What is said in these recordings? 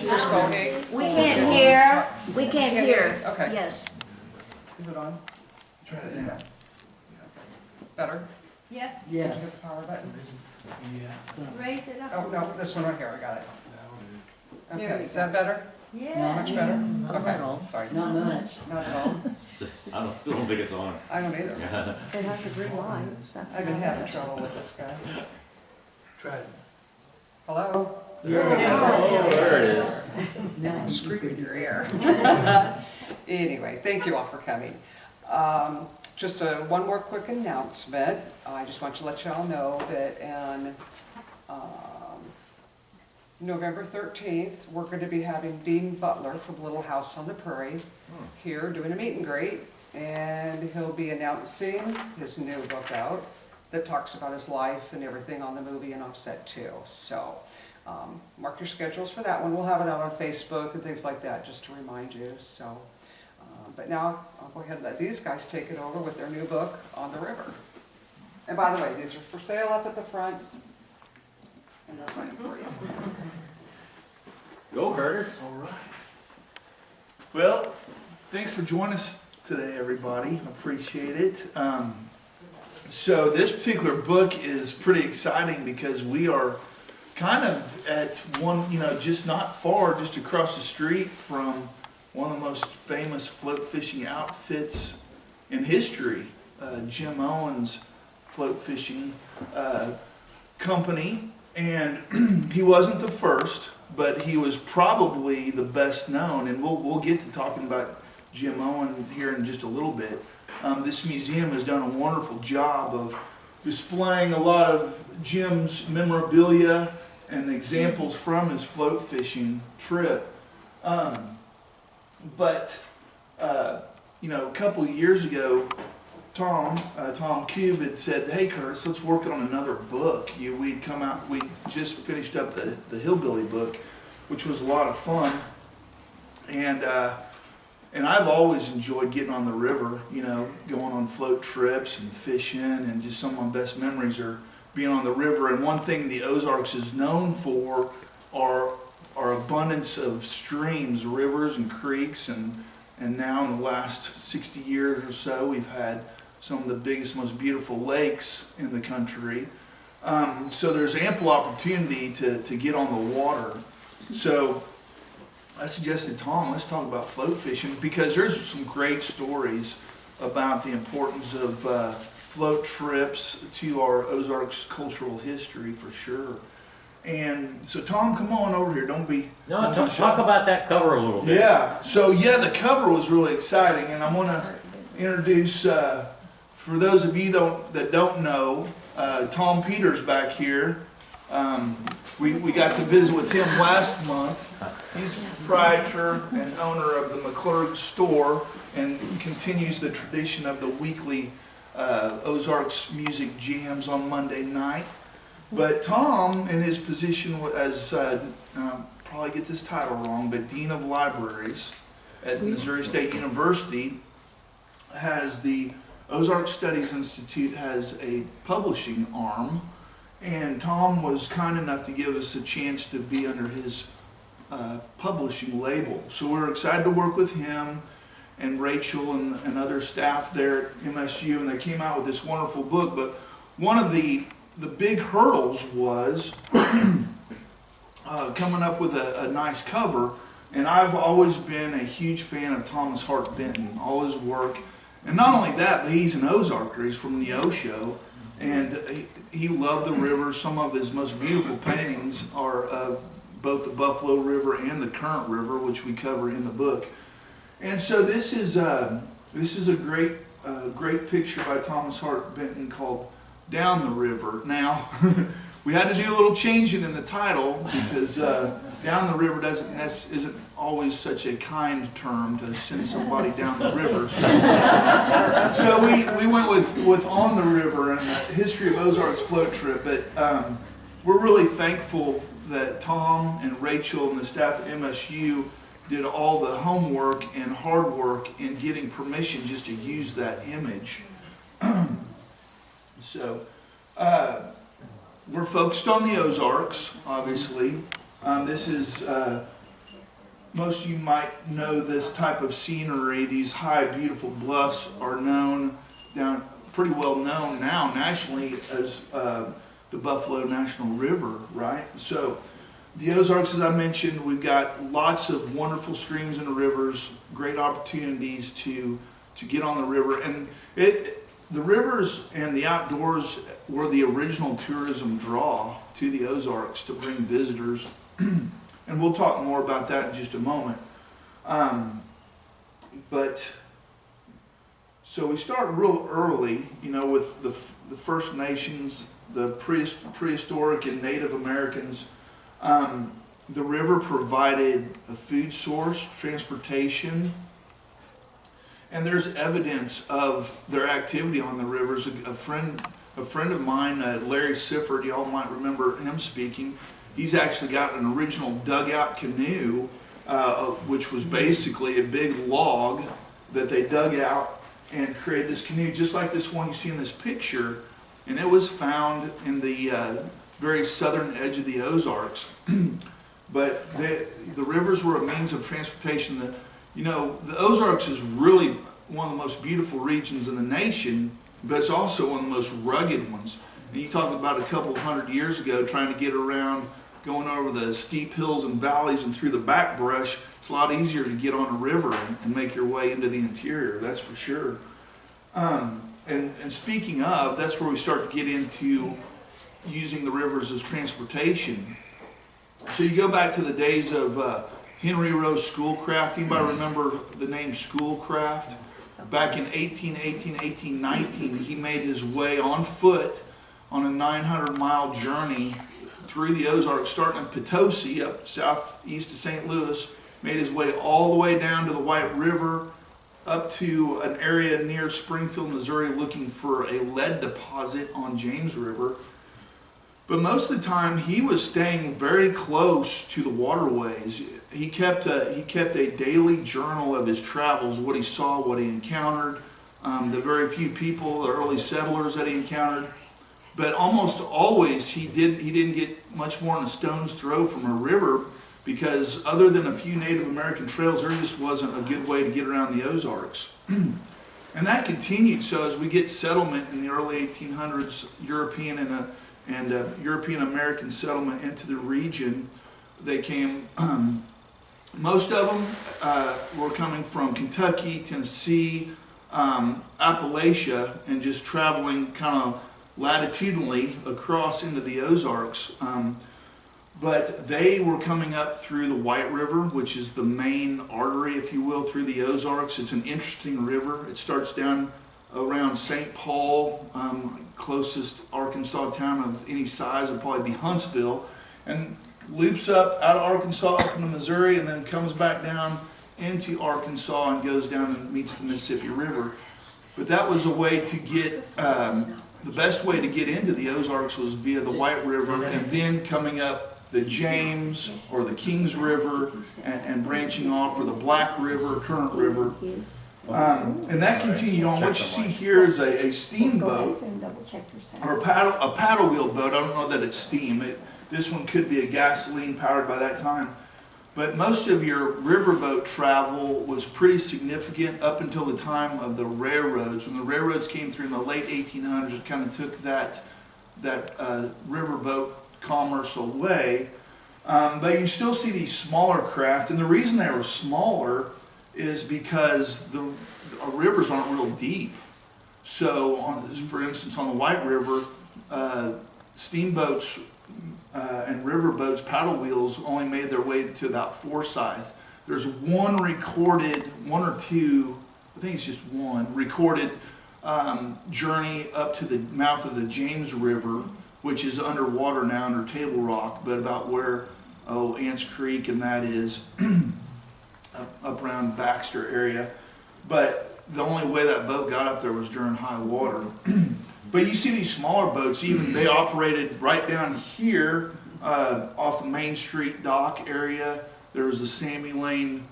We can't hear. We can't hear. Okay. Yes. Is it on? Try it now. Better? Yes. Did you hit the power button? Yeah. Raise it up. Oh, no, this one right here, I got it. Okay, is that better? Yeah. Much better? A Okay, little. sorry. Not much. Not at all. Still don't think it's on. I don't either. It has a green light. I've been having trouble with this guy. Try it. Hello? There it is. Now I'm screaming in your ear. Anyway, thank you all for coming. Just one more quick announcement. I just want to let y'all know that on November 13th, we're going to be having Dean Butler from Little House on the Prairie here doing a meet and greet. And he'll be announcing his new book out that talks about his life and everything on the movie and Offset too. So mark your schedules for that one. We'll have it out on Facebook and things like that just to remind you. So, but now I'll go ahead and let these guys take it over with their new book, On the River. And by the way, these are for sale up at the front. And they'll sign it for you. Go, Curtis. All right. Well, thanks for joining us today, everybody. Appreciate it. So this particular book is pretty exciting because we are kind of at one, just not far, just across the street from one of the most famous float fishing outfits in history, Jim Owens Float Fishing Company. And he wasn't the first, but he was probably the best known. And we'll get to talking about Jim Owen here in just a little bit. This museum has done a wonderful job of displaying a lot of Jim's memorabilia and examples from his float fishing trip. But a couple of years ago, Tom Koob had said, "Hey Curtis, let's work on another book." We just finished up the Hillbilly book, which was a lot of fun, and I've always enjoyed getting on the river, going on float trips and fishing, and just some of my best memories are being on the river. And one thing the Ozarks is known for are abundance of streams, rivers and creeks, and now in the last 60 years or so, we've had some of the biggest, most beautiful lakes in the country. So there's ample opportunity to get on the water. So I suggested, Tom, let's talk about float fishing, because there's some great stories about the importance of float trips to our Ozarks cultural history for sure. And so, Tom, come on over here. Don't be Talk about that cover a little bit. Yeah. So the cover was really exciting, and I want to introduce, for those of you that don't know, Tom Peters back here. We got to visit with him last month. He's proprietor and owner of the McClurg store and continues the tradition of the weekly Ozarks music jams on Monday night. But Tom, in his position as, probably get this title wrong, but Dean of Libraries at Missouri State University, has the Ozark Studies Institute has a publishing arm. And Tom was kind enough to give us a chance to be under his publishing label. So we're excited to work with him and Rachel and other staff there at MSU, and they came out with this wonderful book. But one of the big hurdles was coming up with a nice cover. And I've always been a huge fan of Thomas Hart Benton, all his work. And not only that, but he's an Ozarker. He's from Neosho. And he loved the river. Some of his most beautiful paintings are both the Buffalo River and the Current River, which we cover in the book. And so this is a great picture by Thomas Hart Benton called Down the River. Now, we had to do a little changing in the title because down the river isn't always such a kind term to send somebody down the river. So we went with On the River and the history of Ozark's float trip. But we're really thankful that Tom and Rachel and the staff at MSU did all the homework and hard work in getting permission just to use that image. So we're focused on the Ozarks, obviously. This is most of you might know this type of scenery. These high, beautiful bluffs are pretty well known now nationally as the Buffalo National River, right? So the Ozarks, as I mentioned, we've got lots of wonderful streams and rivers, great opportunities to get on the river. And the rivers and the outdoors were the original tourism draw to the Ozarks to bring visitors. And we'll talk more about that in just a moment. So we start real early, with the First Nations, the prehistoric and Native Americans. The river provided a food source, transportation, and there's evidence of their activity on the rivers. A friend of mine, Larry Sifford, y'all might remember him speaking. He's actually got an original dugout canoe, which was basically a big log that they dug out and created this canoe, just like this one you see in this picture. And it was found in the very southern edge of the Ozarks. But the rivers were a means of transportation. The Ozarks is really one of the most beautiful regions in the nation, but it's also one of the most rugged ones. And you talk about a couple of 100 years ago trying to get around, going over the steep hills and valleys and through the backbrush. It's a lot easier to get on a river and make your way into the interior, that's for sure. And speaking of, that's where we start to get into using the rivers as transportation. So you go back to the days of Henry Rowe Schoolcraft. Anybody remember the name Schoolcraft? Back in 1818, 1819, he made his way on foot on a 900-mile journey through the Ozarks, starting in Potosi, up southeast of St. Louis, made his way all the way down to the White River, up to an area near Springfield, Missouri, looking for a lead deposit on James River. But most of the time, he was staying very close to the waterways. He kept a daily journal of his travels, what he saw, what he encountered, the very few people, the early settlers that he encountered. But almost always, he didn't get much more than a stone's throw from a river, because other than a few Native American trails, there just wasn't a good way to get around the Ozarks. And that continued. So as we get settlement in the early 1800s, European European American settlement into the region, they came, most of them were coming from Kentucky, Tennessee, Appalachia, and just traveling kind of latitudinally across into the Ozarks. But they were coming up through the White River, which is the main artery, if you will, through the Ozarks. It's an interesting river. It starts down around St. Paul. Closest Arkansas town of any size would probably be Huntsville, and loops up out of Arkansas up into Missouri, and then comes back down into Arkansas and goes down and meets the Mississippi River. But that was a way to get, the best way to get into the Ozarks was via the White River, and then coming up the James or the Kings River and branching off for the Black River, Current River. And that continued on. What you see here is a steamboat or a paddle wheel boat. I don't know that it's steam. This one could be a gasoline powered by that time. But most of your riverboat travel was pretty significant up until the time of the railroads. When the railroads came through in the late 1800s, it kind of took that riverboat commerce away. But you still see these smaller craft, and the reason they were smaller is because the rivers aren't real deep. So, for instance, on the White River, steamboats and riverboats, paddle wheels, only made their way to about Forsyth. There's one or two, I think it's just one, recorded journey up to the mouth of the James River, which is underwater now under Table Rock, but about where Ants Creek and that is, up around Baxter area. But the only way that boat got up there was during high water. But you see these smaller boats, even they operated right down here off the Main Street dock area. There was the Sammy Lane.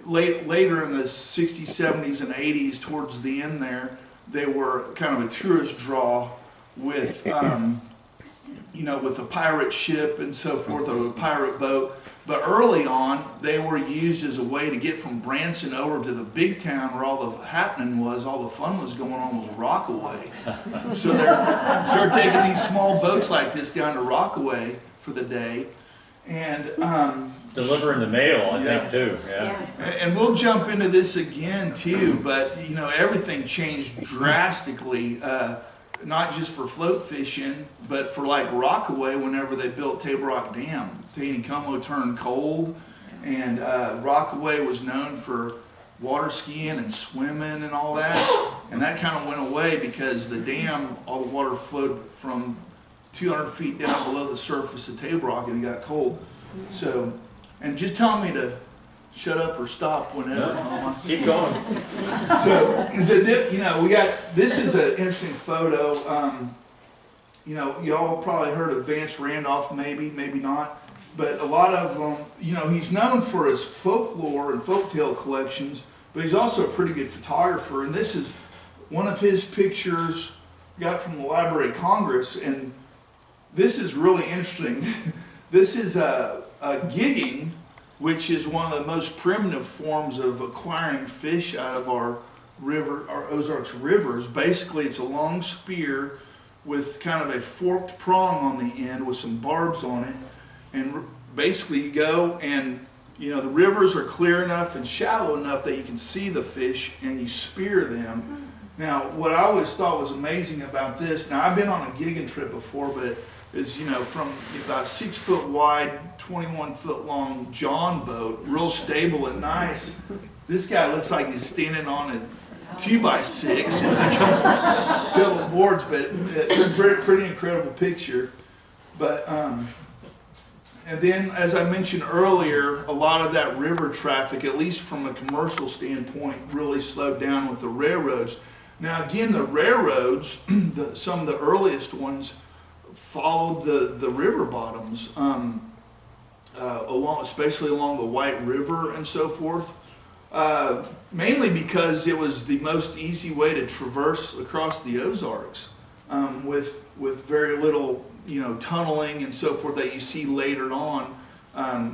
Later in the 60s, 70s, and 80s, towards the end there, they were kind of a tourist draw with, with a pirate ship and so forth, or a pirate boat. But early on, they were used as a way to get from Branson over to the big town where all the happening was, all the fun was going on, was Rockaway. So they started taking these small boats like this down to Rockaway for the day. And Delivering the mail, I Yeah. think, too. Yeah. and we'll jump into this again too, but you know, everything changed drastically, not just for float fishing, but for like Rockaway whenever they built Table Rock Dam. Taneycomo turned cold, and Rockaway was known for water skiing and swimming and all that. And that kind of went away because the dam, all the water flowed from 200 feet down below the surface of Table Rock and it got cold. So, and just tell me to shut up or stop whenever. No, keep going. So, you know, we got, this is an interesting photo. You know, y'all probably heard of Vance Randolph, maybe not. But a lot of them, you know, he's known for his folklore and folktale collections, but he's also a pretty good photographer. And this is one of his pictures got from the Library of Congress. And this is really interesting. This is a gigging, which is one of the most primitive forms of acquiring fish out of our river, our Ozarks rivers. Basically, it's a long spear with kind of a forked prong on the end with some barbs on it. And basically you go and, you know, the rivers are clear enough and shallow enough that you can see the fish and you spear them. Now, what I always thought was amazing about this, now I've been on a gigging trip before, but it is, you know, from about 6 foot wide, 21 foot long John boat, real stable and nice. This guy looks like he's standing on a 2x6 with a couple of boards, but pretty incredible picture. But, and then, as I mentioned earlier, a lot of that river traffic, at least from a commercial standpoint, really slowed down with the railroads. Now, again, the railroads, some of the earliest ones, followed the river bottoms, especially along the White River and so forth. Mainly because it was the most easy way to traverse across the Ozarks, with very little, you know, tunneling and so forth that you see later on.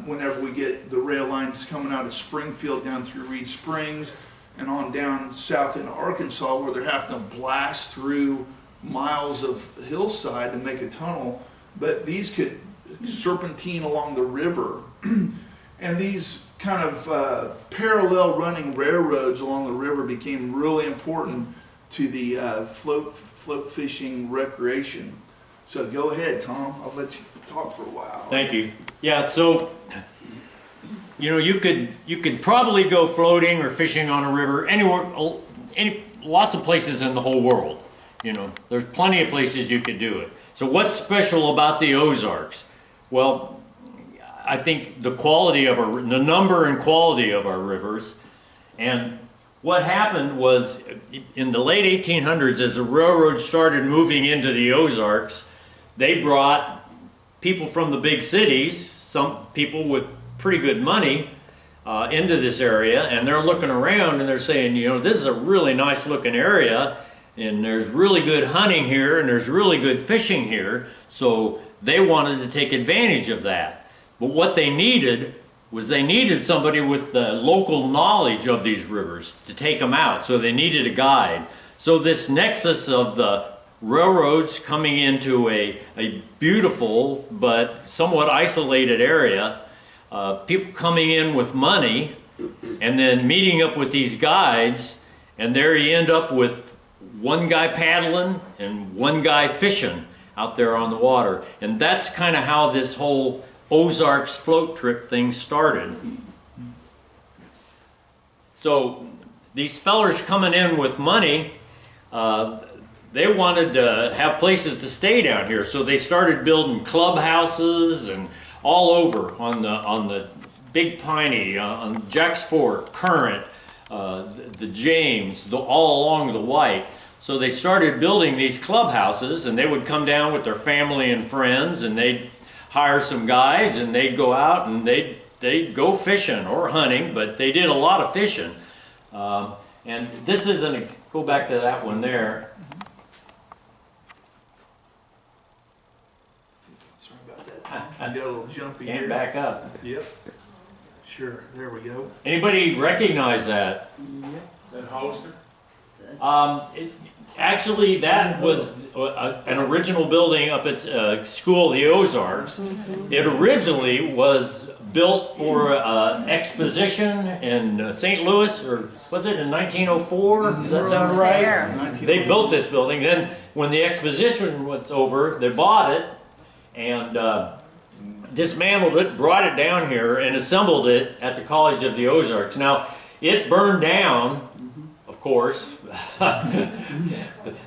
Whenever we get the rail lines coming out of Springfield down through Reed Springs and on down south into Arkansas, where they're having to blast through miles of hillside to make a tunnel. But these could serpentine along the river. And these kind of parallel running railroads along the river became really important to the float fishing recreation. So go ahead, Tom. I'll let you talk for a while. Thank you. Yeah, so, you know, you could probably go floating or fishing on a river anywhere, lots of places in the whole world. You know, there's plenty of places you could do it. So what's special about the Ozarks? Well, I think the quality of the number and quality of our rivers. And what happened was in the late 1800s, as the railroad started moving into the Ozarks, they brought people from the big cities, some people with pretty good money, into this area, and they're looking around and they're saying, you know, this is a really nice looking area, and there's really good hunting here, and there's really good fishing here, so they wanted to take advantage of that. But what they needed was they needed somebody with the local knowledge of these rivers to take them out, so they needed a guide. So this nexus of the railroads coming into a beautiful but somewhat isolated area, people coming in with money, and then meeting up with these guides, and there you end up with one guy paddling and one guy fishing out there on the water. And that's kind of how this whole Ozarks float trip thing started. So these fellers coming in with money, they wanted to have places to stay down here, so they started building clubhouses and all over on the Big Piney, on Jack's Fork, Current, the James, all along the White. So they started building these clubhouses, and they would come down with their family and friends, and they'd hire some guides, and they'd go out and they'd go fishing or hunting, but they did a lot of fishing. And this isn't, go back to that one there. Sorry about that, Tom. got a little jumpy Can't here. back up. Yep. Sure. There we go. Anybody recognize that? That Hollister? Actually, that was an original building up at school, the Ozarks. It originally was built for exposition in St. Louis, or was it in 1904? Does that sound right? There. They built this building. Then, when the exposition was over, they bought it and dismantled it, brought it down here, and assembled it at the College of the Ozarks. Now, it burned down, of course,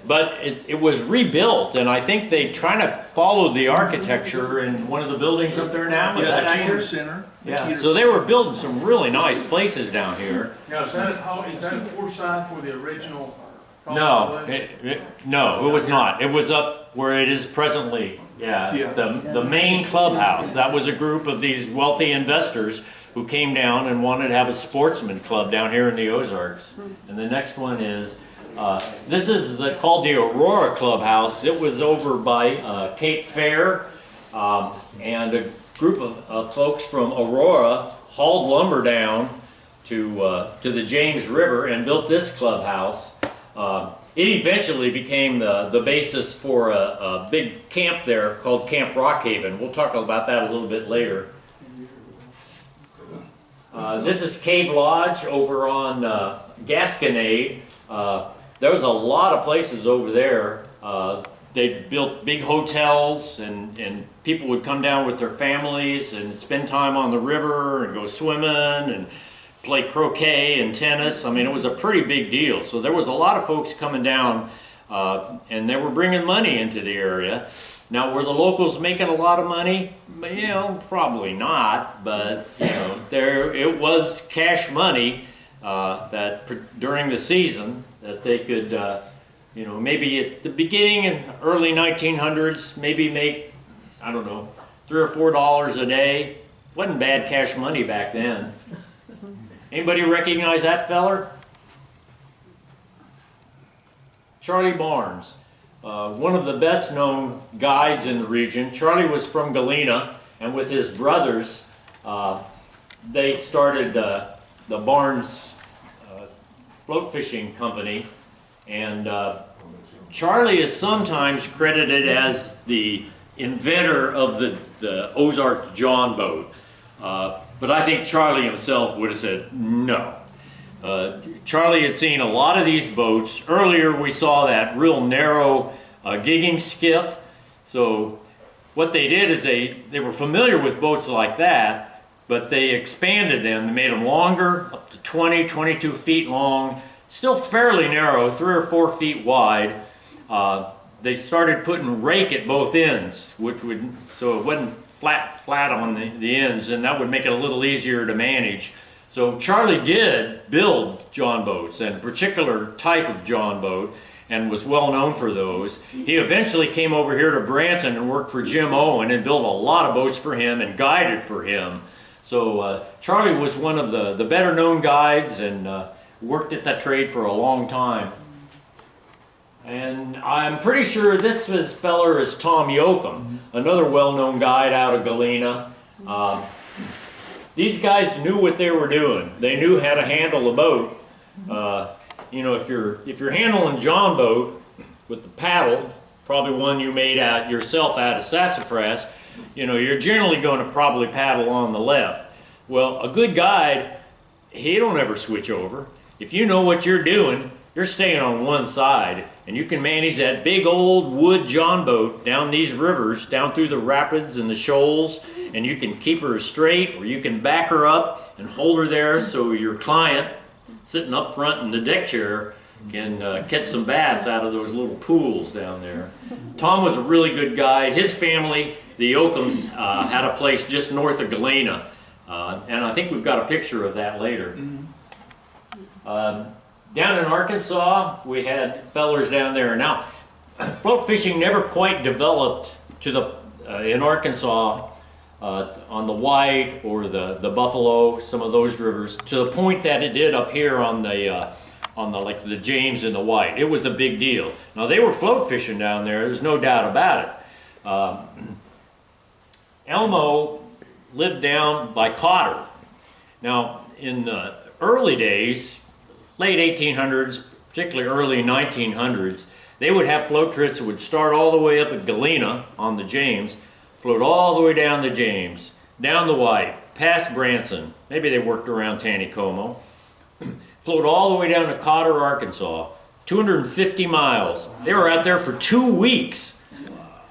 but it was rebuilt, and I think they try to follow the architecture in one of the buildings up there now. Is that Yeah, the Keener accurate? Center. The Yeah, Keener so they Center. were building some really nice places down here. Now, is that at Forsyth where the original? No, no, it was not. It was up where it is presently. Yeah, Yeah. the main clubhouse. That was a group of these wealthy investors who came down and wanted to have a sportsman club down here in the Ozarks. And the next one is, this is called the Aurora Clubhouse. It was over by Cape Fair, and a group of folks from Aurora hauled lumber down to the James River and built this clubhouse. It eventually became the basis for a big camp there called Camp Rockhaven. We'll talk about that a little bit later. This is Cave Lodge over on Gasconade. There was a lot of places over there. They built big hotels, and people would come down with their families and spend time on the river and go swimming and play croquet and tennis. I mean, it was a pretty big deal. So there was a lot of folks coming down, and they were bringing money into the area. Now, were the locals making a lot of money? You know, probably not, but you know, it was cash money during the season that they could, you know, maybe at the beginning and early 1900s, maybe make, I don't know, $3 or $4 a day. Wasn't bad cash money back then. Anybody recognize that feller? Charlie Barnes. One of the best known guides in the region. Charlie was from Galena, and with his brothers, they started the Barnes float fishing company. And Charlie is sometimes credited as the inventor of the Ozark John boat. But I think Charlie himself would have said no. Charlie had seen a lot of these boats. Earlier we saw that real narrow gigging skiff. So what they did is they were familiar with boats like that, but they expanded them. They made them longer, up to 20, 22 feet long, still fairly narrow, 3 or 4 feet wide. They started putting rake at both ends, so it wasn't flat on the ends, and that would make it a little easier to manage. So Charlie did build John boats, and a particular type of John boat, and was well known for those. He eventually came over here to Branson and worked for Jim Owen and built a lot of boats for him and guided for him. So Charlie was one of the better known guides, and worked at that trade for a long time. And I'm pretty sure this feller is Tom Yoakum, another well-known guide out of Galena. These guys knew what they were doing. They knew how to handle a boat. You know, if you're handling John boat with the paddle, probably one you made yourself out of sassafras, you know, you're generally going to probably paddle on the left. Well, a good guide, he don't ever switch over. If you know what you're doing, you're staying on one side, and you can manage that big old wood John boat down these rivers, down through the rapids and the shoals, and you can keep her straight, or you can back her up and hold her there so your client sitting up front in the deck chair can catch some bass out of those little pools down there. Tom was a really good guide. His family, the Yoakums, had a place just north of Galena, and I think we've got a picture of that later. Down in Arkansas, we had fellers down there. Now, float fishing never quite developed to in Arkansas on the White or the Buffalo, some of those rivers, to the point that it did up here on the James and the White. It was a big deal. Now, they were float fishing down there. There's no doubt about it. Elmo lived down by Cotter. Now, in the early days, late 1800s, particularly early 1900s, they would have float trips that would start all the way up at Galena on the James, float all the way down the James, down the White, past Branson. Maybe they worked around Taneycomo. Float all the way down to Cotter, Arkansas. 250 miles. They were out there for 2 weeks.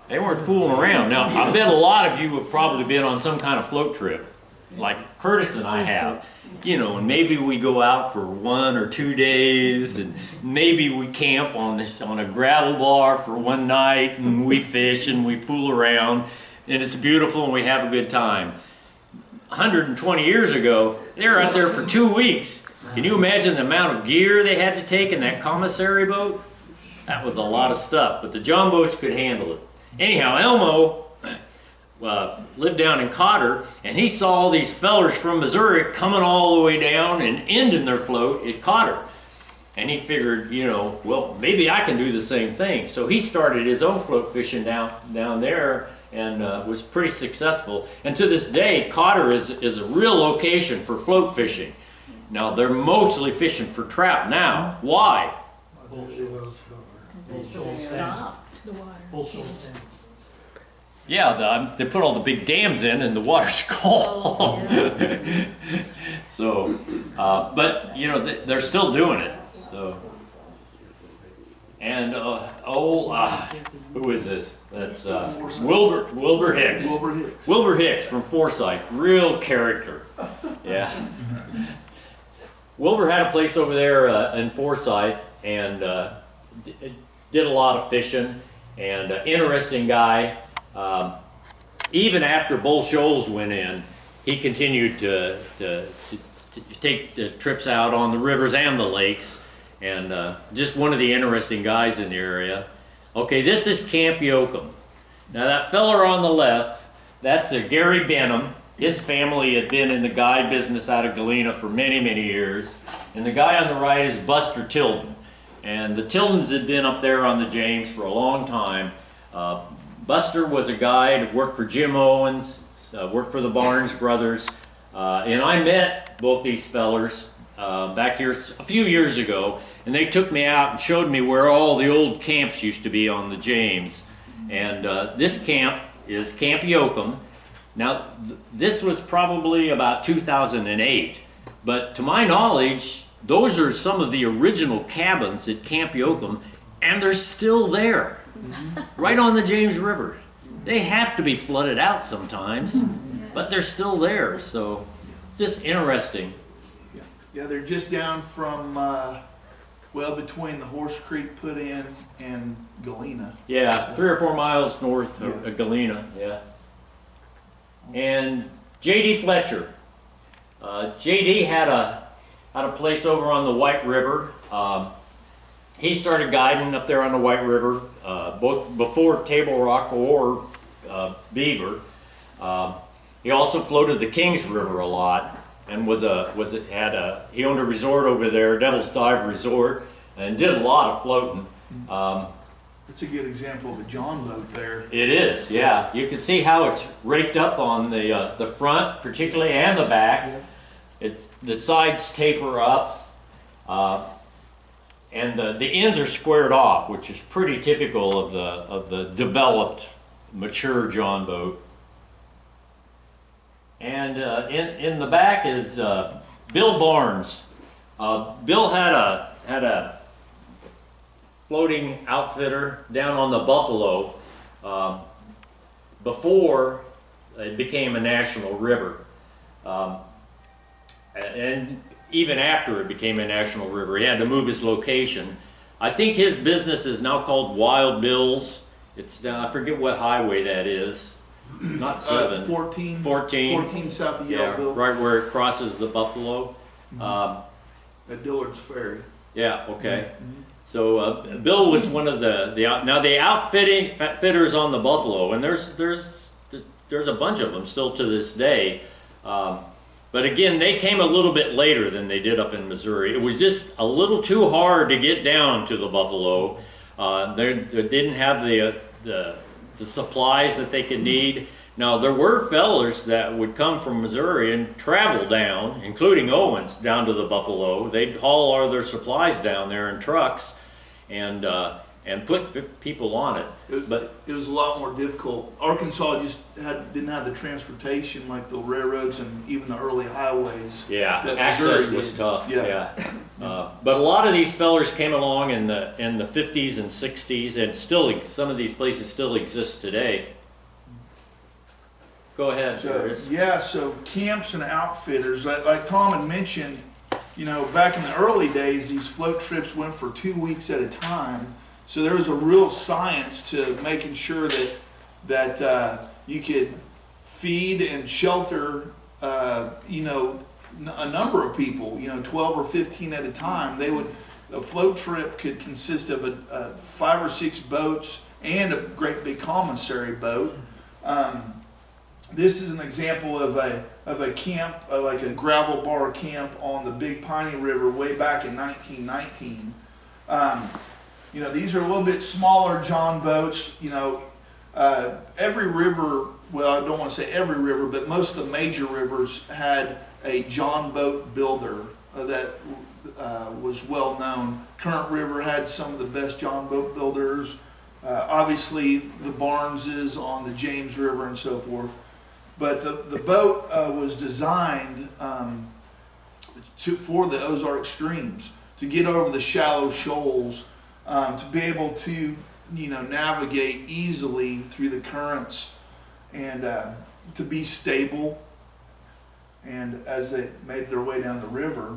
They weren't fooling around. Now, I bet a lot of you have probably been on some kind of float trip, like Curtis and I have. You know, and maybe we go out for 1 or 2 days, and maybe we camp on a gravel bar for one night, and we fish and we fool around, and it's beautiful and we have a good time. 120 years ago, they were out there for 2 weeks. Can you imagine the amount of gear they had to take in that commissary boat? That was a lot of stuff, but the John boats could handle it. Anyhow, Elmo lived down in Cotter, and he saw all these fellers from Missouri coming all the way down and ending their float at Cotter. And he figured, you know, well, maybe I can do the same thing. So he started his own float fishing down there, and was pretty successful. And to this day, Cotter is a real location for float fishing. Now, they're mostly fishing for trout now. Why? Yeah, they put all the big dams in and the water's cold. So, but, you know, they're still doing it. So, and, who is this? That's Wilbur Hicks. Wilbur Hicks. Wilbur Hicks from Forsyth, real character. Yeah. Wilbur had a place over there in Forsyth, and did a lot of fishing, and interesting guy. Even after Bull Shoals went in, he continued to take the trips out on the rivers and the lakes, and just one of the interesting guys in the area. Okay, this is Camp Yoakum. Now that feller on the left, that's Gary Benham. His family had been in the guide business out of Galena for many, many years. And the guy on the right is Buster Tilden. And the Tildens had been up there on the James for a long time. Buster was a guide, worked for Jim Owens, worked for the Barnes brothers. And I met both these fellers back here a few years ago. And they took me out and showed me where all the old camps used to be on the James. And this camp is Camp Yoakum. Now, this was probably about 2008, but to my knowledge, those are some of the original cabins at Camp Yoakum, and they're still there, right on the James River. They have to be flooded out sometimes, but they're still there, so it's just interesting. Yeah, they're just down from, well, between the Horse Creek put in and Galena. Yeah, 3 or 4 miles north of Galena, yeah. And J.D. Fletcher. J.D. had a place over on the White River. He started guiding up there on the White River, both before Table Rock or Beaver. He also floated the Kings River a lot, and he owned a resort over there, Devil's Dive Resort, and did a lot of floating. It's a good example of a John boat there. It is, yeah. You can see how it's raked up on the front, particularly, and the back. The sides taper up, and the ends are squared off, which is pretty typical of the developed, mature John boat. And in the back is Bill Barnes. Bill had a floating outfitter down on the Buffalo before it became a national river. And even after it became a national river, he had to move his location. I think his business is now called Wild Bill's. It's down, I forget what highway that is. It's not 7. 14. 14. 14 south of Yeah, Yellowville. right where it crosses the Buffalo. At Dillard's Ferry. Yeah, okay. So Bill was one of the outfitters on the Buffalo, and there's a bunch of them still to this day. But again, they came a little bit later than they did up in Missouri. It was just a little too hard to get down to the Buffalo. They didn't have the supplies that they could need. Now, there were fellers that would come from Missouri and travel down, including Owens, down to the Buffalo. They'd haul all their supplies down there in trucks and put people on it. But It was a lot more difficult. Arkansas just didn't have the transportation like the railroads and even the early highways. yeah, that access Missouri was did. tough. Yeah. But a lot of these fellers came along in the 50s and 60s, and still some of these places still exist today. Go ahead, So, Curtis. yeah, so camps and outfitters, like Tom had mentioned, you know, back in the early days, these float trips went for 2 weeks at a time. So there was a real science to making sure that you could feed and shelter, you know, a number of people, you know, 12 or 15 at a time. A float trip could consist of 5 or 6 boats and a great big commissary boat. This is an example of a camp, like a gravel bar camp on the Big Piney River way back in 1919. You know, these are a little bit smaller John boats. You know, every river, well, I don't want to say every river, but most of the major rivers had a John boat builder that was well known. Current River had some of the best John boat builders. Obviously, the Barneses on the James River and so forth. But the boat was designed for the Ozark streams, to get over the shallow shoals, to be able to, you know, navigate easily through the currents, and to be stable. And as they made their way down the river.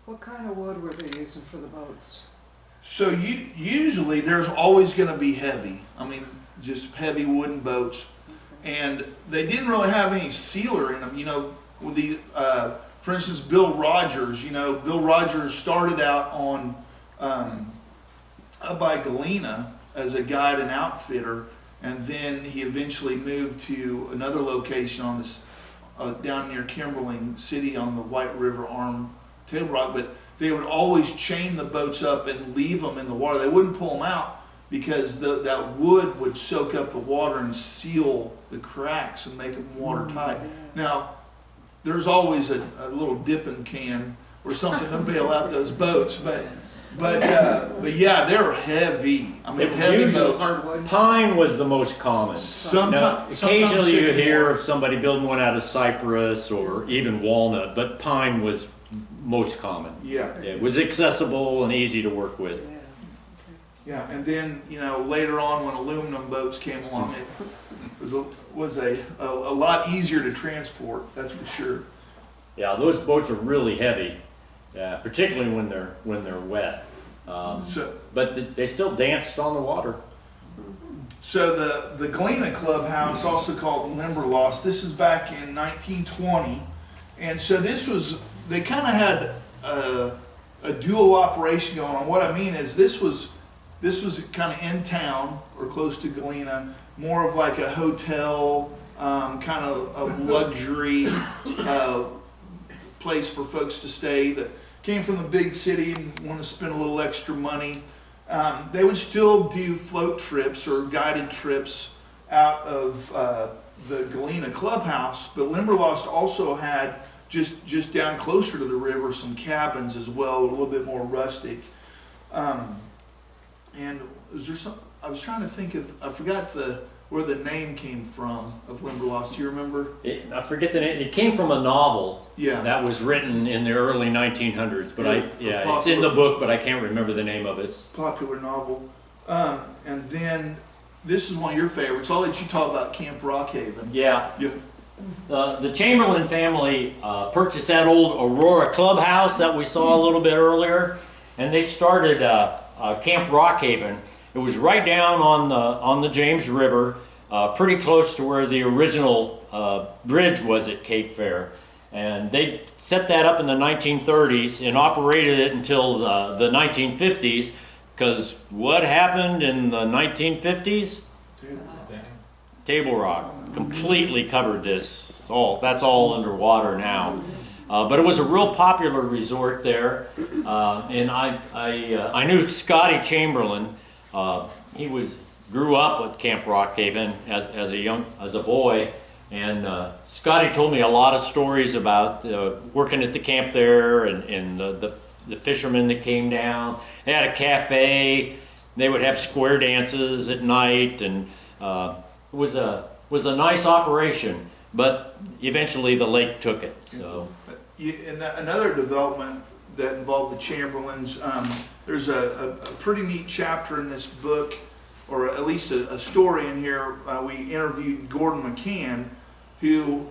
What kind of wood were they using for the boats? So usually there's always going to be heavy. I mean, just heavy wooden boats. And they didn't really have any sealer in them. You know, with the, for instance, Bill Rogers. You know, Bill Rogers started out on up by Galena as a guide and outfitter, and then he eventually moved to another location on this down near Kimberling City on the White River Arm Table Rock. But they would always chain the boats up and leave them in the water. They wouldn't pull them out, because that wood would soak up the water and seal the cracks and make them watertight. Now, there's always a little dipping can or something to bail out those boats, but yeah, they're heavy. I mean, heavy Usually boats. Hardwood? Pine was the most common. Now, Sometimes occasionally you sycamore. hear of somebody building one out of cypress or even walnut, but pine was most common. Yeah, It was accessible and easy to work with. Yeah. yeah, and then, you know, later on when aluminum boats came along, it was a lot easier to transport. That's for sure. Yeah, those boats are really heavy, particularly when they're wet. But they still danced on the water. So the Galena Clubhouse, also called Limberlost, this is back in 1920, and so they kind of had a dual operation going on. What I mean is this was kind of in town or close to Galena, more of like a hotel, kind of luxury place for folks to stay that came from the big city and want to spend a little extra money. They would still do float trips or guided trips out of the Galena Clubhouse, but Limberlost also had just down closer to the river some cabins as well, a little bit more rustic. And was there some? I was trying to think of. I forgot where the name came from of Limberlost. Do you remember? I forget the name. It came from a novel Yeah. that was written in the early 1900s. But Yeah, it's in the book, but I can't remember the name of it. Popular novel. And then this is one of your favorites. I'll let you talk about Camp Rockhaven. Yeah. Yeah. The Chamberlain family purchased that old Aurora clubhouse that we saw a little bit earlier, and they started Camp Rockhaven. It was right down on the James River, pretty close to where the original bridge was at Cape Fair. And they set that up in the 1930s and operated it until the 1950s, because what happened in the 1950s? Table Rock completely covered this. That's all underwater now. But it was a real popular resort there, and I knew Scotty Chamberlain. He was grew up at Camp Rock Haven as a boy, and Scotty told me a lot of stories about working at the camp there and the fishermen that came down. They had a cafe. They would have square dances at night, and it was a nice operation. But eventually the lake took it. So Another development that involved the Chamberlains, there's a pretty neat chapter in this book, or at least a story in here. We interviewed Gordon McCann, who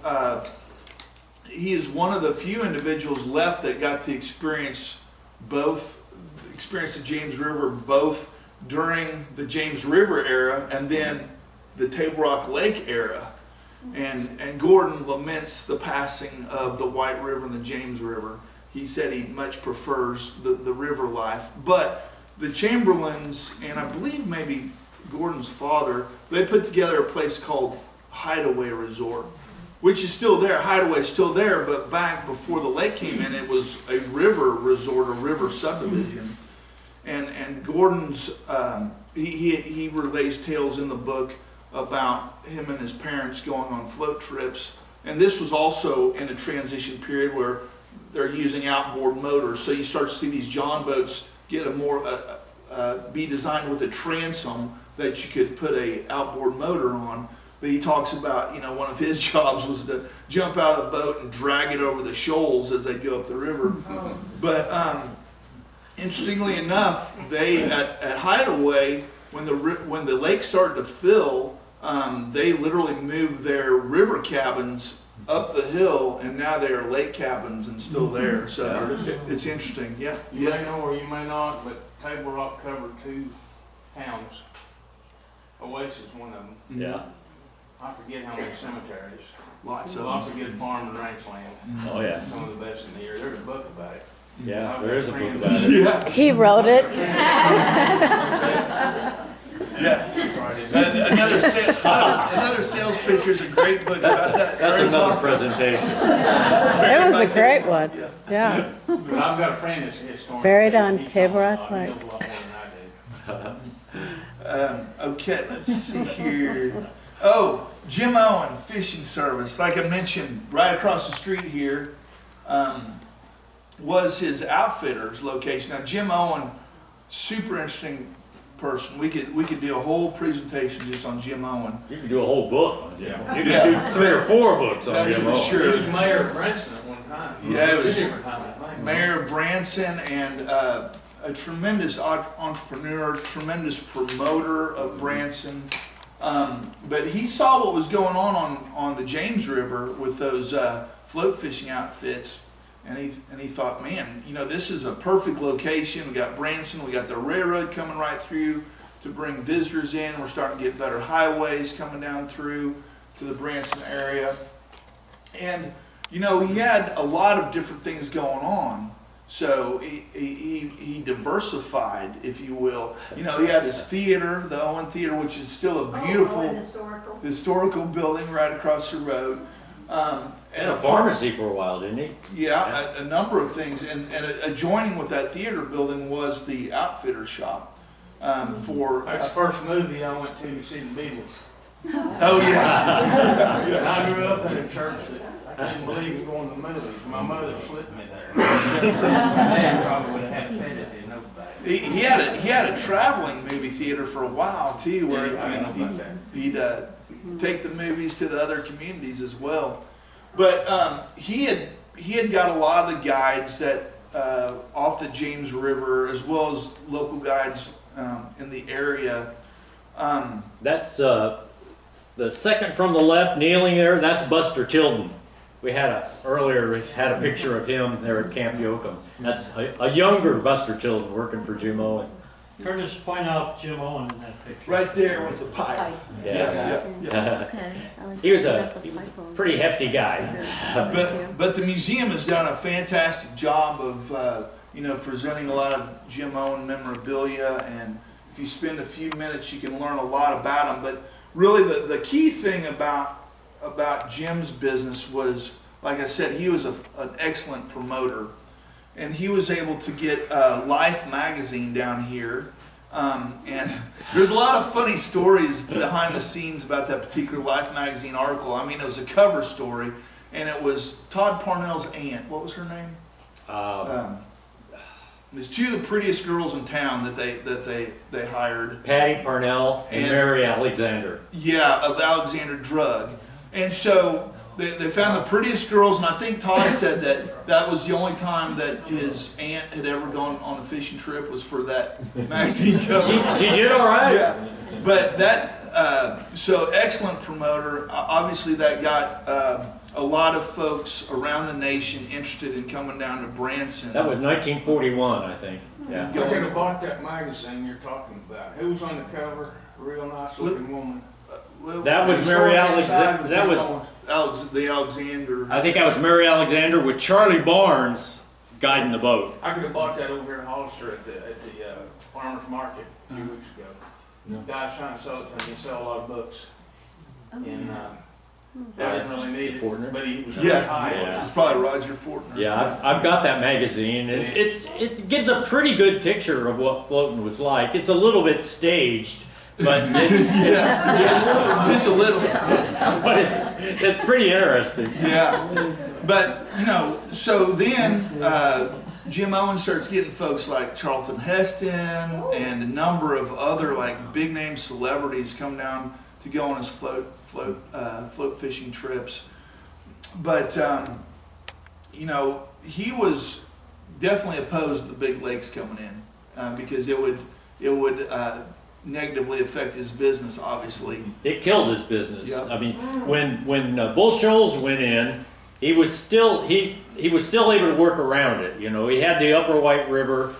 he is one of the few individuals left that got to experience the James River both during the James River era and then the Table Rock Lake era. And Gordon laments the passing of the White River and the James River. He said he much prefers the river life. But the Chamberlains, and I believe maybe Gordon's father, they put together a place called Hideaway Resort, which is still there. Hideaway is still there, but back before the lake came in, it was a river resort, a river subdivision. And Gordon's, he relays tales in the book about him and his parents going on float trips. And this was also in a transition period where they're using outboard motors. So you start to see these John boats get be designed with a transom that you could put a outboard motor on. But he talks about, one of his jobs was to jump out of the boat and drag it over the shoals as they go up the river. But interestingly enough, they at Hideaway, when the lake started to fill, they literally moved their river cabins up the hill, and now they are lake cabins and still there. So it's interesting. Yeah. You may know or you may not, but Table Rock covered 2 towns. Oasis, one of them. yeah. I forget how many cemeteries. Lots of Lots of good farm and ranch land. Oh yeah. Some of the best in the area. There's a book about it. Yeah. I've There got is a book friends- about it. Yeah. He wrote it. Another sales pitch is a great book about that. That's Very another talk- presentation. It was a great one. Yeah. Yeah. But I've got a friend that's a historian. Buried on He knows Table a Rock lot. He Lake. knows a lot more than I do. Okay, let's see here. Oh, Jim Owen Fishing Service. Like I mentioned, right across the street here was his outfitter's location. Now, Jim Owen, super interesting person. We could do a whole presentation just on Jim Owen. You can do a whole book on Jim Owen. You can Yeah. do 3 or 4 books on That's Jim for Owen. sure. He was mayor of Branson at one time. Yeah, it was 2 different times, I think. Mayor of Branson, and a tremendous entrepreneur, tremendous promoter of Branson. But he saw what was going on the James River with those float fishing outfits, and he thought, man, this is a perfect location. We got Branson, we got the railroad coming right through to bring visitors in. We're starting to get better highways coming down through to the Branson area, and he had a lot of different things going on. So he diversified, if you will. He had his theater, the Owen Theater, which is still a beautiful historical building right across the road. And a pharmacy for a while, didn't he? Yeah, a number of things. And adjoining with that theater building was the outfitter shop. That's the first movie I went to see the Beatles. Oh, yeah. And I grew up in a church that didn't believe in going to movies. My mother slipped me there. Dad probably would have had a fit if he knew about it. He had a traveling movie theater for a while, too, where Yeah, I know about that. he'd take the movies to the other communities as well. But he had got a lot of the guides that off the James River, as well as local guides in the area. That's the second from the left, kneeling there. That's Buster Tilden. We had a picture of him there at Camp Yoakum. That's a younger Buster Tilden working for Jim Owen. Curtis, point out Jim Owen in that picture. Right there with the pipe. Yeah. Okay. He was a pretty hefty guy. But the museum has done a fantastic job of presenting a lot of Jim Owen memorabilia, and if you spend a few minutes you can learn a lot about him. But really the key thing about Jim's business was, like I said, he was an excellent promoter, and he was able to get Life magazine down here And there's a lot of funny stories behind the scenes about that particular Life magazine article. I mean, it was a cover story, and it was Todd Parnell's aunt. What was her name? There's two of the prettiest girls in town that they hired. Patty Parnell and Mary Alexander. Yeah, of Alexander Drug. And so they found the prettiest girls, and I think Todd said that was the only time that his aunt had ever gone on a fishing trip was for that magazine cover. She did all right. Yeah, but that, so excellent promoter. Obviously that got a lot of folks around the nation interested in coming down to Branson. That was 1941, I think. Yeah. I could have bought that magazine you're talking about. Who was on the cover? A real nice looking woman. That was Mary Alexander. That was the Alexander. I think that was Mary Alexander with Charlie Barnes guiding the boat. I could have bought that over here in Hollister at the farmer's market a few weeks ago. The guy's trying to sell it to me. He sell a lot of books. And I didn't really need it, but he was really high. Yeah, it's probably Roger Fortner. Yeah, I've got that magazine, and it gives a pretty good picture of what floating was like. It's a little bit staged, but just a little. But it's pretty interesting. Yeah, but you know, so then Jim Owens starts getting folks like Charlton Heston and a number of other like big name celebrities come down to go on his float fishing trips. But you know, he was definitely opposed to the big lakes coming in because it would negatively affect his business. Obviously, it killed his business. Yep. I mean, when Bull Shoals went in, he was still able to work around it. You know, he had the Upper White River,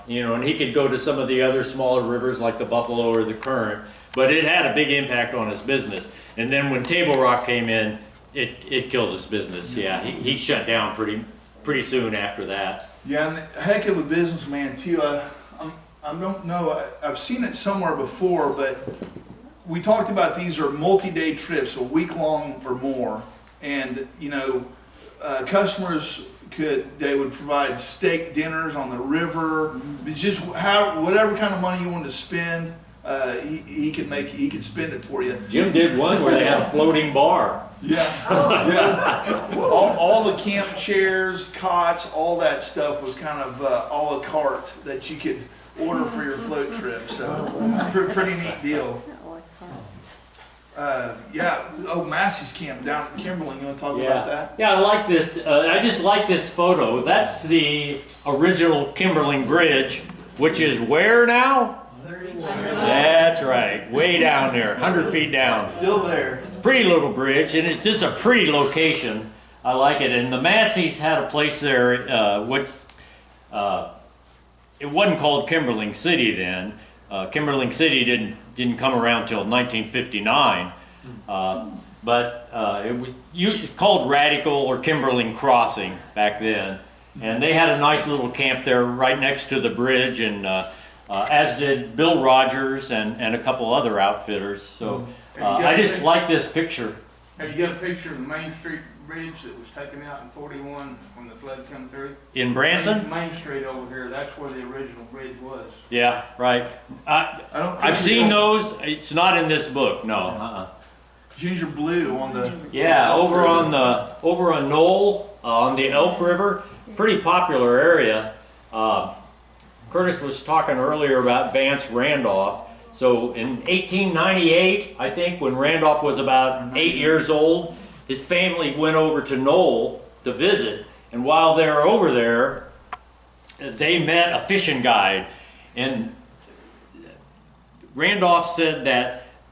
you know, and he could go to some of the other smaller rivers like the Buffalo or the Current. But it had a big impact on his business. And then when Table Rock came in, it killed his business. Yeah, he shut down pretty soon after that. Yeah, and a heck of a businessman too. I don't know. I've seen it somewhere before, but we talked about these are multi-day trips, a week long or more, and you know, customers they would provide steak dinners on the river. It's just whatever kind of money you wanted to spend. He could spend it for you. Jim did one where they had a floating bar. Yeah, yeah. All the camp chairs, cots, all that stuff was kind of a la carte that you could order for your float trip. So pretty neat deal. Yeah. Oh, Massey's camp down in Kimberling. You want to talk about that? Yeah, I like this. I just like this photo. That's the original Kimberling Bridge, which is where now? That's right, way down there, 100 feet down. Still there. Pretty little bridge, and it's just a pretty location. I like it. And the Masseys had a place there, it wasn't called Kimberling City then. Kimberling City didn't come around till 1959, but it was called Radical or Kimberling Crossing back then. And they had a nice little camp there right next to the bridge, and as did Bill Rogers and a couple other outfitters. So I just like this picture. Have you got a picture of the Main Street Bridge that was taken out in '41 when the flood come through? In Branson? Main Street over here, that's where the original bridge was. Yeah, right. I've seen those. It's not in this book, no. Ginger blue on the over on Knoll on the Elk River, pretty popular area. Curtis was talking earlier about Vance Randolph. So in 1898, I think, when Randolph was about 8 years old, his family went over to Knoll to visit. And while they were over there, they met a fishing guide. And Randolph said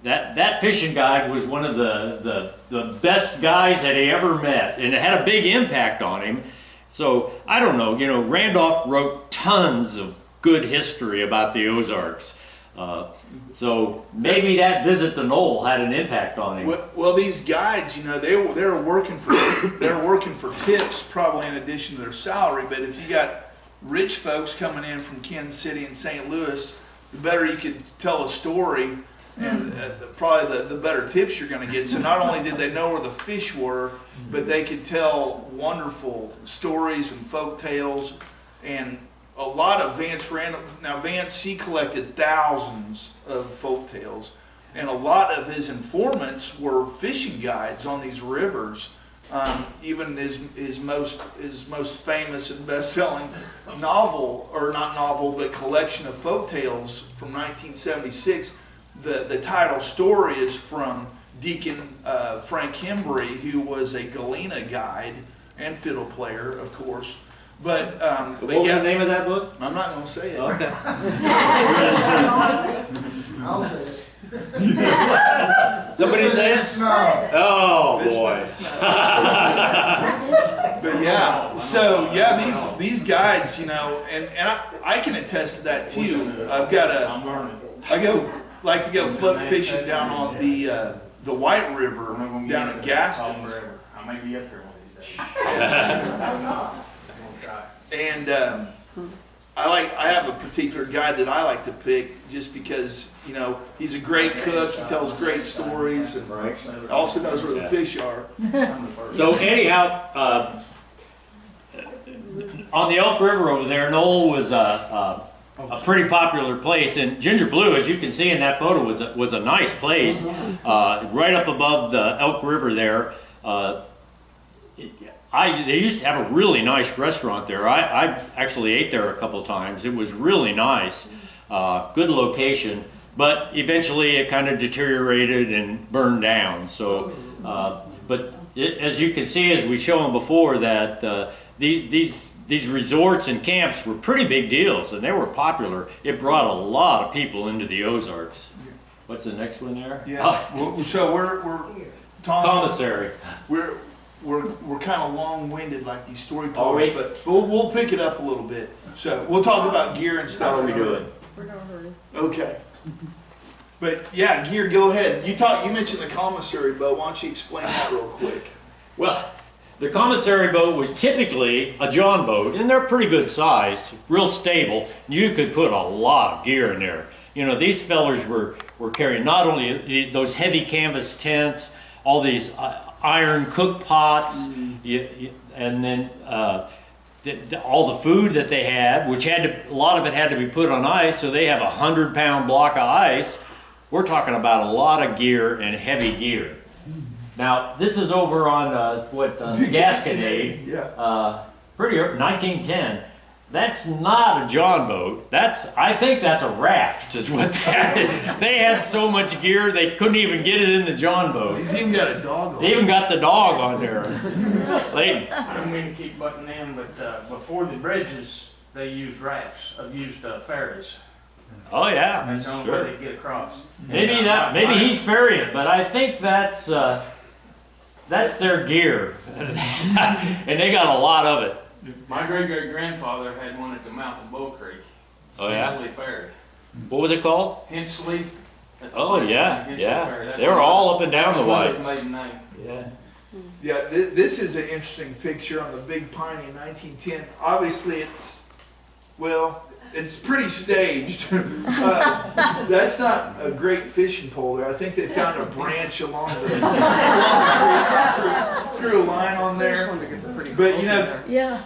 that fishing guide was one of the best guys that he ever met. And it had a big impact on him. So I don't know, you know, Randolph wrote tons of good history about the Ozarks. So maybe that visit to Knoll had an impact on him. Well, these guides, you know, they were working for tips probably in addition to their salary. But if you got rich folks coming in from Kansas City and St. Louis, the better you could tell a story, and probably the better tips you're going to get. So not only did they know where the fish were, but they could tell wonderful stories and folk tales. And a lot of Vance random. Now Vance, he collected thousands of folk tales, and a lot of his informants were fishing guides on these rivers. Even his most famous and best-selling novel, or not novel, but collection of folk tales from 1976. The title story is from Deacon Frank Hembry, who was a Galena guide and fiddle player, of course. But what was the name of that book? I'm not going to say it. Okay. I'll say it. Somebody say it? Snow. Oh This boy. is not- But yeah, so yeah, these guides, you know, and I can attest to that too. I've got I'm learning. like to go float fishing down on the White River down at Gaston's. I may be up here one of these days. And I have a particular guide that I like to pick just because, you know, he's a great cook, he tells great stories, and Right. also knows where the fish are. So anyhow, on the Elk River over there, Knoll was a pretty popular place, and Ginger Blue, as you can see in that photo, was a nice place, right up above the Elk River there. They used to have a really nice restaurant there. I actually ate there a couple of times. It was really nice, good location, but eventually it kind of deteriorated and burned down. So, as you can see, as we shown before, that these resorts and camps were pretty big deals, and they were popular. It brought a lot of people into the Ozarks. What's the next one there? Yeah. So we're Tom. Commissary. We're kind of long-winded like these Are we? storytellers, but we'll pick it up a little bit. So we'll talk about gear and stuff. How are we doing? Okay. But yeah, gear. Go ahead. You mentioned the commissary boat. Why don't you explain that real quick? Well, the commissary boat was typically a John boat, and they're pretty good size, real stable. You could put a lot of gear in there. You know, these fellers were carrying not only those heavy canvas tents, all these iron cook pots, and then all the food that they had, which a lot of it had to be put on ice, so they have a 100-pound block of ice. We're talking about a lot of gear and heavy gear. Now, this is over on Gasconade, pretty early, 1910. That's not a John boat. I think that's a raft, is what that is. They had so much gear they couldn't even get it in the John boat. He's even got a dog on. They even got the dog on there. I don't mean to keep butting in, but before the bridges, they used rafts, used ferries. Oh yeah, That's the only way they get across. Maybe he's ferrying, but I think that's their gear, and they got a lot of it. My great-great-grandfather had one at the mouth of Bull Creek. Oh yeah. Hensley Ferry. What was it called? Hensley. Oh yeah, yeah. They were all up and down the White. Maiden name. Yeah. Yeah, this is an interesting picture on the Big Piney in 1910. Obviously, it's pretty staged. That's not a great fishing pole there. I think they found a branch along the creek, threw a line on there. But you know, Yeah.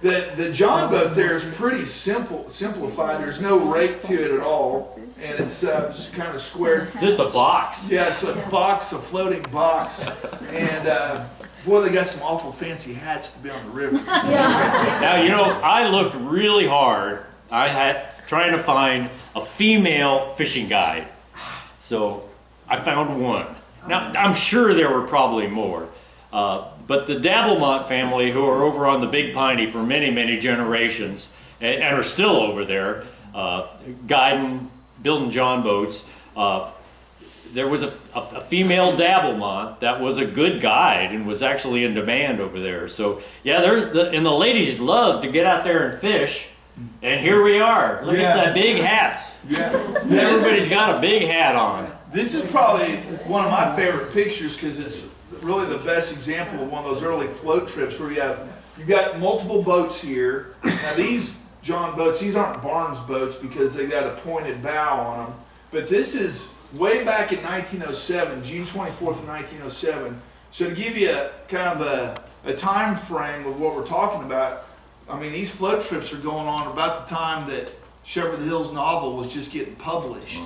the John boat there is pretty simplified. There's no rake to it at all, and it's just kind of square. Just a box. Yeah, it's a box, a floating box, and boy, they got some awful fancy hats to be on the river. Now, you know, I looked really hard. I had trying to find a female fishing guide. So I found one. Now, I'm sure there were probably more. But the Dabblemont family, who are over on the Big Piney for many, many generations, and are still over there, guiding, building John boats, there was a female Dabblemont that was a good guide and was actually in demand over there. So yeah, and the ladies love to get out there and fish. And here we are. Look at that big hats. Yeah, Everybody's got a big hat on. this is probably one of my favorite pictures because it's really the best example of one of those early float trips where you've got multiple boats here. Now these John boats, these aren't Barnes boats because they got a pointed bow on them. But this is way back in 1907, June 24th of 1907. So to give you a kind of a time frame of what we're talking about, I mean, these float trips are going on about the time that Shepherd of the Hills novel was just getting published.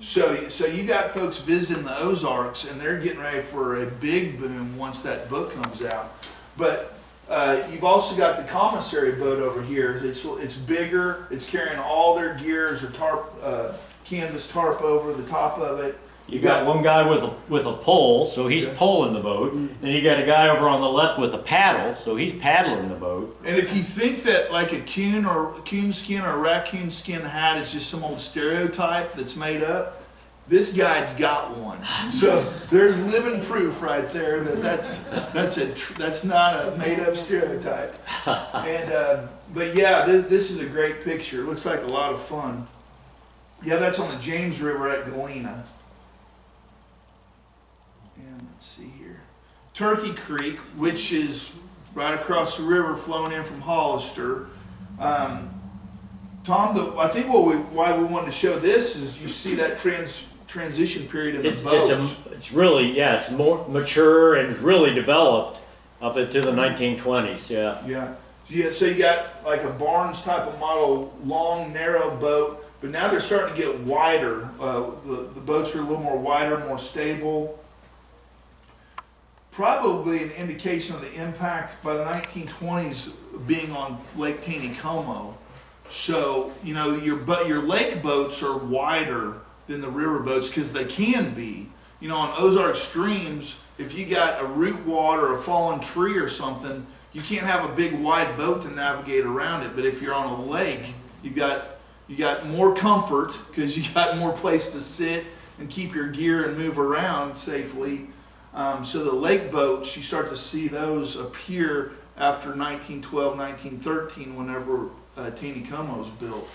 So you got folks visiting the Ozarks, and they're getting ready for a big boom once that book comes out. But you've also got the commissary boat over here. It's bigger. It's carrying all their gear. There's a tarp, canvas tarp over the top of it. You got one guy with a pole, so he's pulling the boat. And you got a guy over on the left with a paddle, so he's paddling the boat. And if you think that like a coon skin or a raccoon skin hat is just some old stereotype that's made up, this guide's got one. So there's living proof right there that that's not a made up stereotype. And but yeah, this is a great picture. It looks like a lot of fun. Yeah, that's on the James River at Galena. And let's see here. Turkey Creek, which is right across the river flowing in from Hollister. Tom, I think why we wanted to show this is you see that transition period in the boats. It's really, yeah, it's more mature and it's really developed up into the 1920s, yeah. Yeah, so you got like a Barnes type of model, long, narrow boat, but now they're starting to get wider. The boats are a little more wider, more stable. Probably an indication of the impact by the 1920s being on Lake Taneycomo. So, you know, your lake boats are wider than the river boats because they can be. You know, on Ozark streams, if you got a root wad or a fallen tree or something, you can't have a big wide boat to navigate around it. But if you're on a lake, you got more comfort because you got more place to sit and keep your gear and move around safely. So the lake boats, you start to see those appear after 1912, 1913, whenever Taneycomo was built.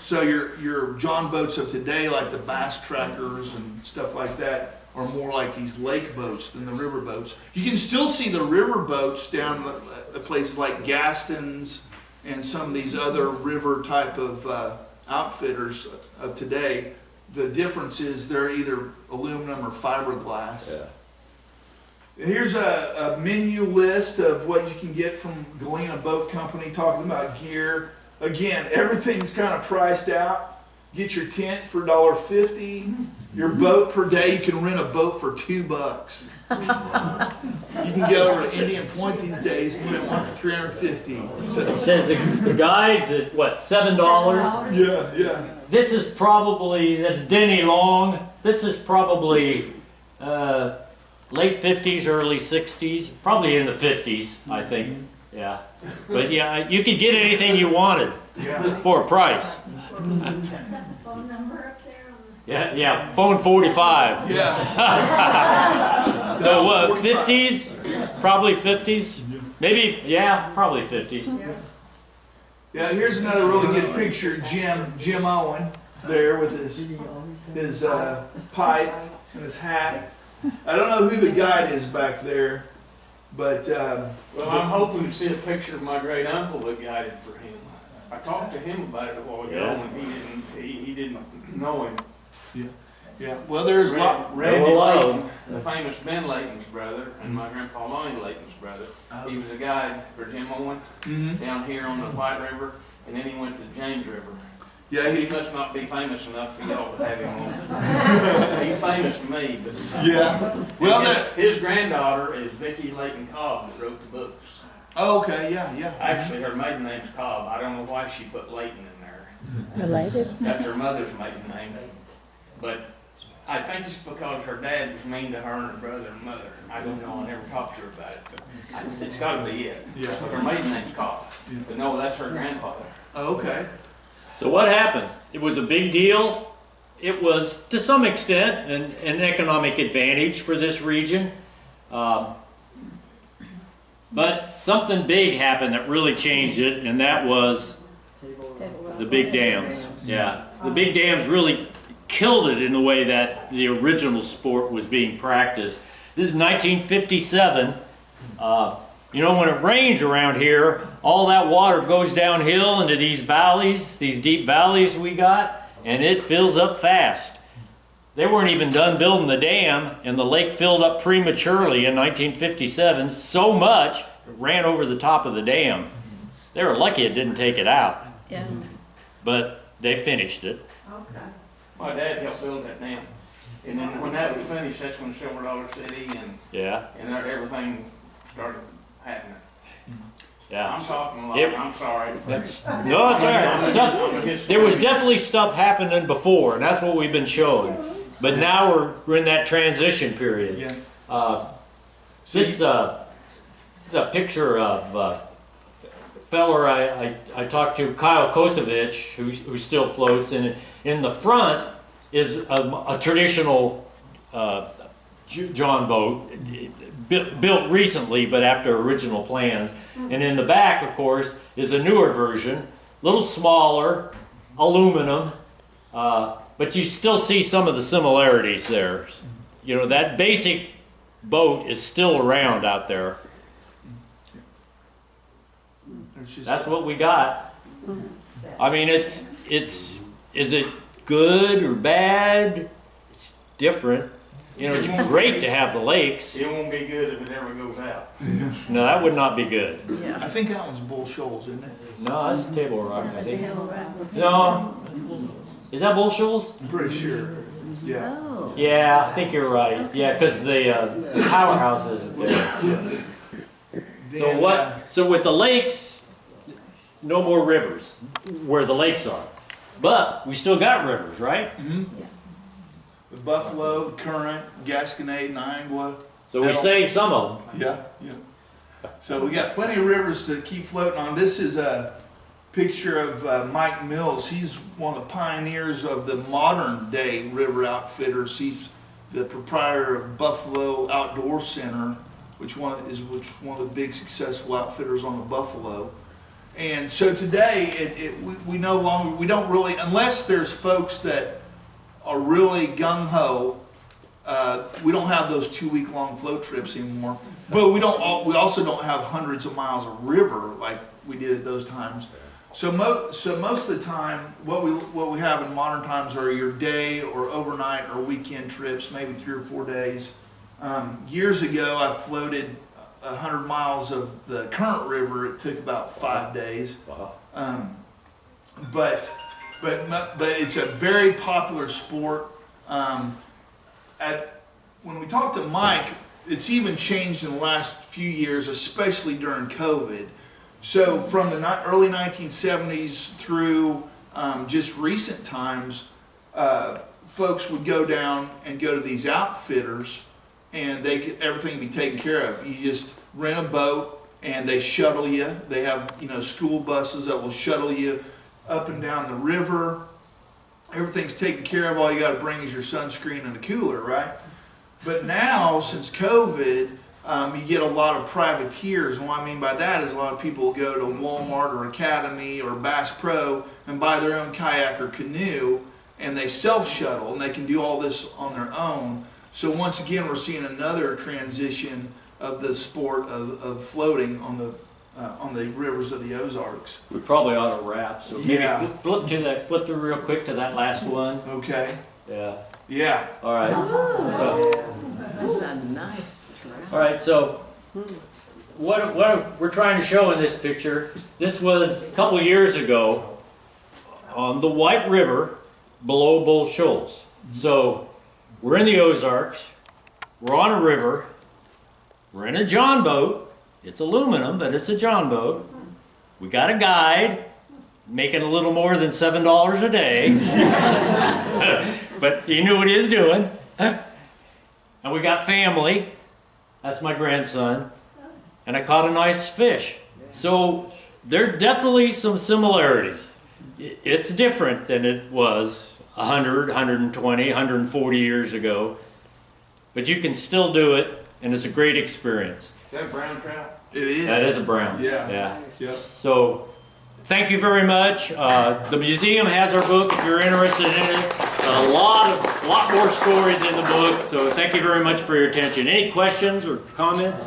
So your John boats of today, like the Bass Trackers and stuff like that, are more like these lake boats than the river boats. You can still see the river boats down at places like Gaston's and some of these other river type of outfitters of today. The difference is they're either aluminum or fiberglass. Yeah. Here's a menu list of what you can get from Galena Boat Company, talking about gear. Again, everything's kind of priced out. Get your tent for $1.50. Your boat per day, you can rent a boat for $2. You can go over to Indian Point these days and rent one for $350. So, it says the guide's at what, $7? Yeah. This is probably, that's Denny Long. This is probably late 50s, early 60s, probably in the 50s, I think. Yeah. But yeah, you could get anything you wanted for a price. Yeah, phone 45. Yeah. So what, 50s? Probably 50s? Maybe, yeah, probably 50s. Yeah, here's another really good picture. Jim Owen there with his pipe and his hat. I don't know who the guide is back there, but well, I'm hoping to see a picture of my great uncle that guided for him. I talked to him about it a while ago, and he didn't know him. Yeah. Well, there's Randy Layton, the famous Ben Layton's brother, and my grandpa Lonnie Layton's brother. He was a guide for Jim Owen down here on the White River, and then he went to the James River. Yeah, he must not be famous enough for y'all to have him on. He's famous to me, but yeah. Well, his granddaughter is Vicki Layton Cobb that wrote the books. Oh, okay, yeah. Actually, her maiden name's Cobb. I don't know why she put Layton in there. Related? That's her mother's maiden name, but I think it's because her dad was mean to her and her brother and mother. I don't know. I never talked to her about it, but it's got to be it. Yeah. But her maiden name's Cobb. Yeah. But no, that's her grandfather. Oh, okay. So what happened? It was a big deal. It was, to some extent, an economic advantage for this region. But something big happened that really changed it, and that was the big dams. Yeah, the big dams really killed it in the way that the original sport was being practiced. This is 1957. You know, when it rains around here, all that water goes downhill into these valleys, these deep valleys we got, and it fills up fast. They weren't even done building the dam, and the lake filled up prematurely in 1957, so much ran over the top of the dam. They were lucky it didn't take it out, Yeah. but they finished it. My dad helped build that dam. And then when that was finished, that's when Silver Dollar City and Yeah, everything started happening. yeah. I'm talking a lot, Yep. I'm sorry. No, it's all right. Stuff, there was definitely stuff happening before, and that's what we've been showing. But now we're in that transition period. Yeah. This is a picture of a feller I talked to, Kyle Kosevich, who still floats, and in the front is a traditional John boat, built recently, but after original plans. And in the back, of course, is a newer version, a little smaller, aluminum, but you still see some of the similarities there. You know, that basic boat is still around out there. That's what we got. I mean, is it good or bad? It's different. You know, it's great to have the lakes. It won't be good if it ever goes out. No, that would not be good. Yeah. I think that one's Bull Shoals, isn't it? No, that's Table Rock, I think. No, is that Bull Shoals? I'm pretty sure. Yeah. Oh. Yeah, I think you're right. Yeah, because the powerhouse isn't there. So Then, what? So with the lakes, no more rivers where the lakes are, but we still got rivers, right? the Buffalo, the Current, Gasconade, Niagara. So we saved some of them. Yeah, yeah. So we got plenty of rivers to keep floating on. This is a picture of Mike Mills. He's one of the pioneers of the modern day river outfitters. He's the proprietor of Buffalo Outdoor Center, which one of the big successful outfitters on the Buffalo. And so today, we no longer, we don't really, unless there's folks that are really gung-ho, we don't have those 2-week-long float trips anymore. But we also don't have hundreds of miles of river like we did at those times. So most of the time, what we have in modern times are your day or overnight or weekend trips, maybe 3 or 4 days. Years ago, I floated 100 miles of the Current River. It took about 5 days. Wow. But it's a very popular sport. When we talked to Mike, it's even changed in the last few years, especially during COVID. So from the early 1970s through just recent times, folks would go down and go to these outfitters, and everything be taken care of. You just rent a boat, and they shuttle you. They have school buses that will shuttle you up and down the river. Everything's taken care of. All you got to bring is your sunscreen and a cooler, right? But now, since COVID, you get a lot of privateers, and what I mean by that is a lot of people go to Walmart or Academy or Bass Pro and buy their own kayak or canoe, and they self-shuttle, and they can do all this on their own. So once again, we're seeing another transition of the sport of floating on the rivers of the Ozarks. We probably ought to wrap. So maybe Yeah. flip through real quick to that last one. Okay. Yeah. Yeah. All right. So, That's a nice. all right. So, what we're trying to show in this picture, this was a couple years ago on the White River below Bull Shoals. So, we're in the Ozarks. We're on a river. We're in a John boat. It's aluminum, but it's a John boat. We got a guide making a little more than $7 a day. But he knew what he was doing. And we got family. That's my grandson. And I caught a nice fish. So there are definitely some similarities. It's different than it was 100, 120, 140 years ago. But you can still do it, and it's a great experience. Is that brown trout? It is. That is a brown. Yeah. Yeah. Yep. So, thank you very much. The museum has our book if you're interested in it. A lot more stories in the book. So, thank you very much for your attention. Any questions or comments?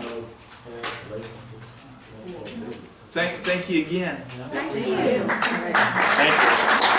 Thank you again. Thank you.